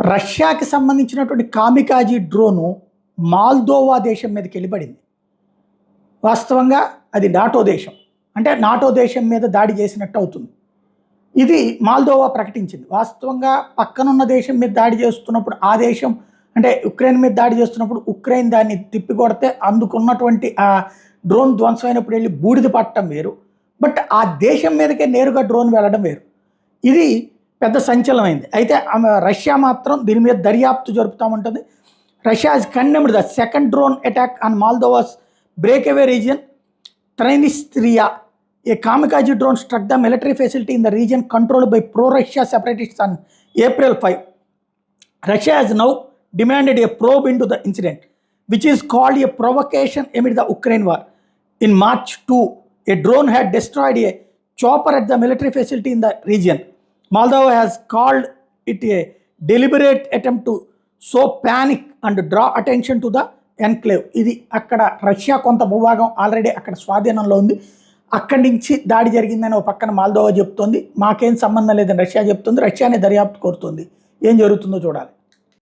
రష్యాకి సంబంధించినటువంటి kamikaze drone మాల్దోవా దేశం మీదకి వెళ్ళిపడింది. వాస్తవంగా అది నాటో దేశం, అంటే నాటో దేశం మీద దాడి చేసినట్టు అవుతుంది. ఇది మాల్దోవా ప్రకటించింది. వాస్తవంగా పక్కనున్న దేశం మీద దాడి చేస్తున్నప్పుడు ఆ దేశం అంటే ఉక్రెయిన్ మీద దాడి చేస్తున్నప్పుడు ఉక్రెయిన్ దాన్ని తిప్పికొడితే అందుకున్నటువంటి ఆ డ్రోన్ ధ్వంసమైనప్పుడు వెళ్ళి బూడిద పట్టడం వేరు, బట్ ఆ దేశం మీదకే నేరుగా డ్రోన్ వెళ్ళడం వేరు. ఇది పెద్ద సంచలనమైంది. అయితే రష్యా మాత్రం దీని మీద దర్యాప్తు జరుపుతామంటుంది. Russia has condemned the second drone attack on Moldova's breakaway region, Transnistria. A kamikaze drone struck the military facility in the region controlled by pro-Russia separatists on April 5. Russia has now demanded a probe into the incident, which is called a provocation amid the Ukraine war. In March 2, a drone had destroyed a chopper at the military facility in the region. Moldova has called it a deliberate attempt to sow panic and draw attention to the enclave. ఇది అక్కడ Russia కొంత భూభాగం already అక్కడ స్వాధీనంలో ఉంది. అక్కడి నుంచి దాడి జరిగిందని ఒక పక్కన మాల్దోవా చెప్తోంది. మాకేం సంబంధం లేదని రష్యా చెప్తుంది. రష్యానే దర్యాప్తు కోరుతుంది. ఏం జరుగుతుందో చూడాలి.